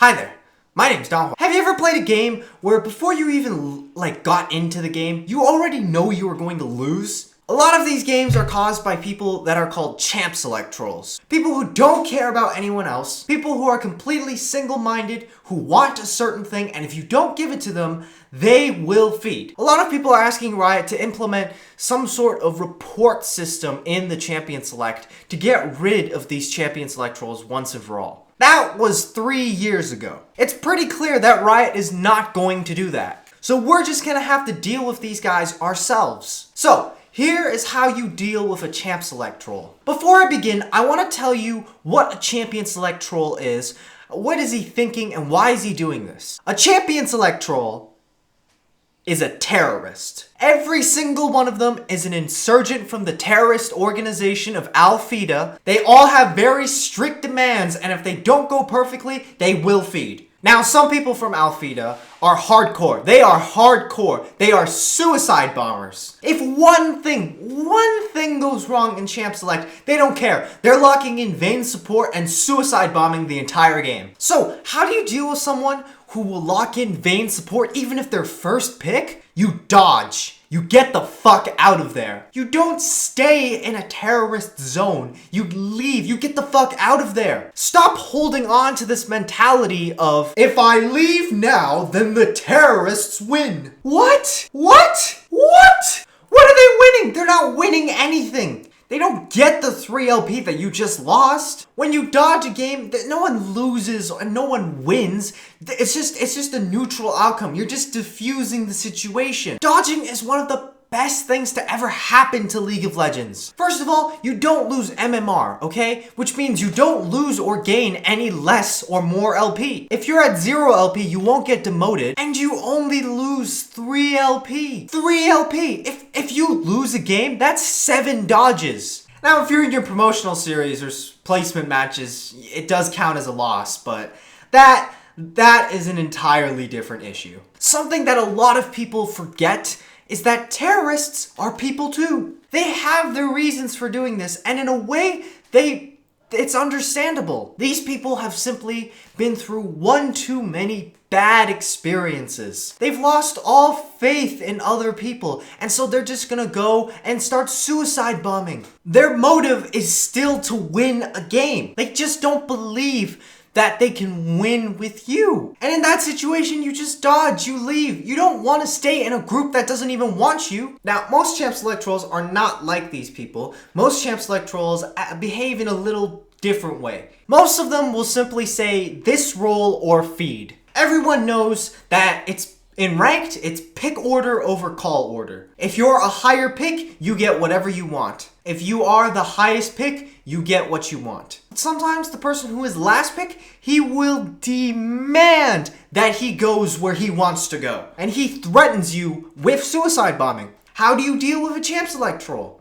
Hi there, my name's Donghua. Have you ever played a game where before you even got into the game, you already know you were going to lose? A lot of these games are caused by people that are called champ select trolls. People who don't care about anyone else, people who are completely single-minded, who want a certain thing, and if you don't give it to them, they will feed. A lot of people are asking Riot to implement some sort of report system in the champion select to get rid of these champion select trolls once and for all. That was 3 years ago. It's pretty clear that Riot is not going to do that. So we're just gonna have to deal with these guys ourselves. So, here is how you deal with a champ select troll. Before I begin, I want to tell you what a champion select troll is, what is he thinking, and why is he doing this. A champion select troll is a terrorist. Every single one of them is an insurgent from the terrorist organization of Al-Qaeda. They all have very strict demands, and if they don't go perfectly, they will feed. Now, some people from Al-Qaeda are hardcore. They are hardcore. They are suicide bombers. If one thing goes wrong in Champ Select, they don't care. They're locking in Vayne support and suicide bombing the entire game. So, how do you deal with someone who will lock in Vayne support even if they're first pick? You dodge. You get the fuck out of there. You don't stay in a terrorist zone. You leave. You get the fuck out of there. Stop holding on to this mentality of, if I leave now, then the terrorists win. What? What? What? What are they winning? They're not winning anything. They don't get the 3 LP that you just lost. When you dodge a game, no one loses and no one wins. It's just a neutral outcome. You're just diffusing the situation. Dodging is one of the best things to ever happen to League of Legends. First of all, you don't lose MMR, okay? Which means you don't lose or gain any less or more LP. If you're at 0 LP, you won't get demoted, and you only lose 3 LP. 3 LP! If you lose a game, that's 7 dodges. Now, if you're in your promotional series or placement matches, it does count as a loss, but that is an entirely different issue. Something that a lot of people forget is that terrorists are people too. They have their reasons for doing this, and in a way, it's understandable. These people have simply been through one too many bad experiences. They've lost all faith in other people, and so they're just gonna go and start suicide bombing. Their motive is still to win a game. They just don't believe that they can win with you. And in that situation, you just dodge, you leave. You don't want to stay in a group that doesn't even want you. Now, most Champ Select trolls are not like these people. Most Champ Select trolls behave in a little different way. Most of them will simply say this role or feed. Everyone knows that in ranked, it's pick order over call order. If you're a higher pick, you get whatever you want. If you are the highest pick, you get what you want. Sometimes the person who is last pick, he will demand that he goes where he wants to go. And he threatens you with suicide bombing. How do you deal with a Champ Select troll?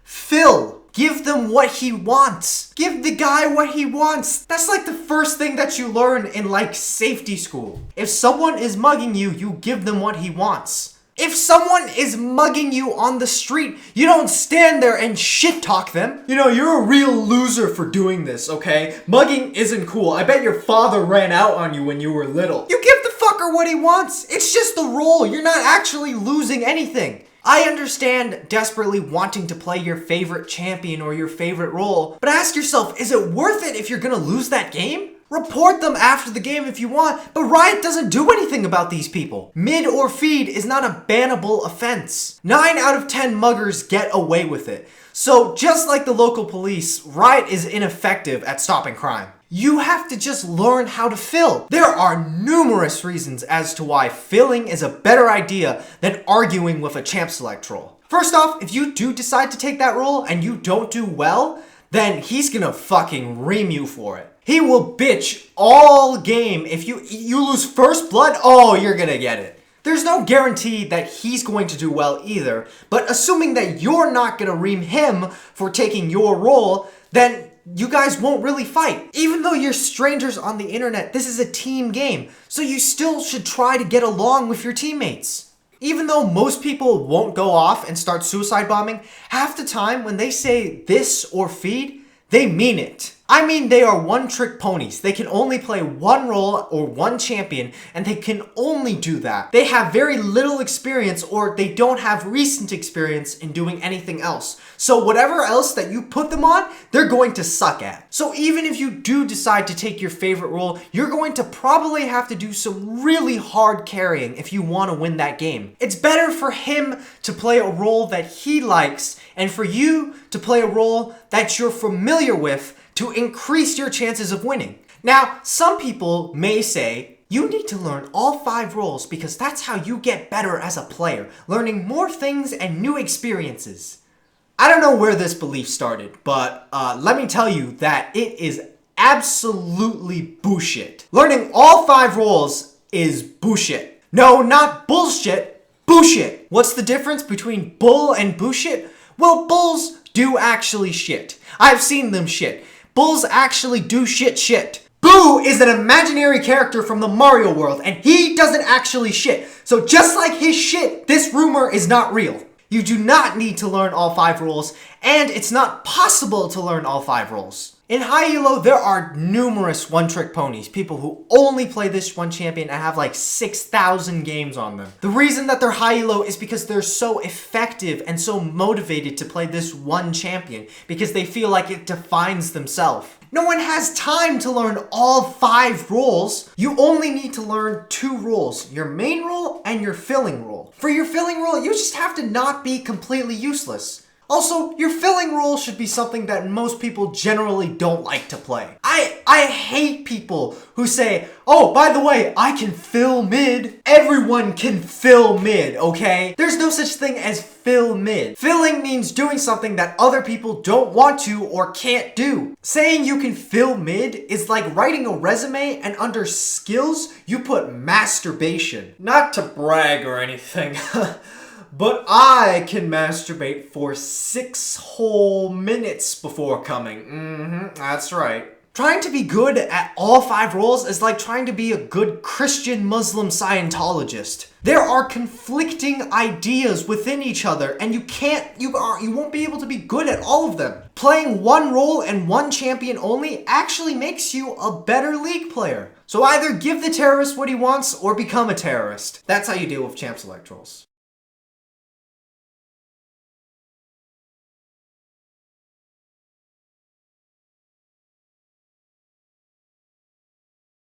Fill. Give them what he wants. Give the guy what he wants. That's like the first thing that you learn in safety school. If someone is mugging you, you give them what he wants. If someone is mugging you on the street, you don't stand there and shit talk them. You know, you're a real loser for doing this, okay? Mugging isn't cool. I bet your father ran out on you when you were little. You give the fucker what he wants. It's just the role. You're not actually losing anything. I understand desperately wanting to play your favorite champion or your favorite role, but ask yourself, is it worth it if you're gonna lose that game? Report them after the game if you want, but Riot doesn't do anything about these people. Mid or feed is not a bannable offense. 9 out of 10 muggers get away with it. So just like the local police, Riot is ineffective at stopping crime. You have to just learn how to fill. There are numerous reasons as to why filling is a better idea than arguing with a Champ Select troll. First off, if you do decide to take that role and you don't do well, then he's gonna fucking ream you for it. He will bitch all game. If you lose first blood, oh, you're gonna get it. There's no guarantee that he's going to do well either, but assuming that you're not gonna ream him for taking your role, then you guys won't really fight. Even though you're strangers on the internet, this is a team game, so you still should try to get along with your teammates. Even though most people won't go off and start suicide bombing, half the time when they say this or feed, they mean it. I mean, they are one-trick ponies. They can only play one role or one champion, and they can only do that. They have very little experience, or they don't have recent experience in doing anything else. So whatever else that you put them on, they're going to suck at. So even if you do decide to take your favorite role, you're going to probably have to do some really hard carrying if you want to win that game. It's better for him to play a role that he likes, and for you to play a role that you're familiar with to increase your chances of winning. Now, some people may say, you need to learn all 5 roles because that's how you get better as a player, learning more things and new experiences. I don't know where this belief started, but let me tell you that it is absolutely bullshit. Learning all 5 roles is bullshit. No, not bullshit, bullshit. What's the difference between bull and bullshit? Well, bulls do actually shit. I've seen them shit. Bulls actually do shit. Boo is an imaginary character from the Mario world, and he doesn't actually shit. So just like his shit, this rumor is not real. You do not need to learn all 5 roles, and it's not possible to learn all 5 roles. In high elo, there are numerous one-trick ponies, people who only play this one champion and have like 6,000 games on them. The reason that they're high elo is because they're so effective and so motivated to play this one champion, because they feel like it defines themselves. No one has time to learn all 5 roles. You only need to learn 2 roles, your main role and your filling role. For your filling role, you just have to not be completely useless. Also, your filling role should be something that most people generally don't like to play. I hate people who say, oh, by the way, I can fill mid. Everyone can fill mid, okay? There's no such thing as fill mid. Filling means doing something that other people don't want to or can't do. Saying you can fill mid is like writing a resume and under skills, you put masturbation. Not to brag or anything. But I can masturbate for 6 whole minutes before coming. That's right. Trying to be good at all 5 roles is like trying to be a good Christian Muslim Scientologist. There are conflicting ideas within each other, and you won't be able to be good at all of them. Playing one role and one champion only actually makes you a better League player. So either give the terrorist what he wants or become a terrorist. That's how you deal with champ select roles.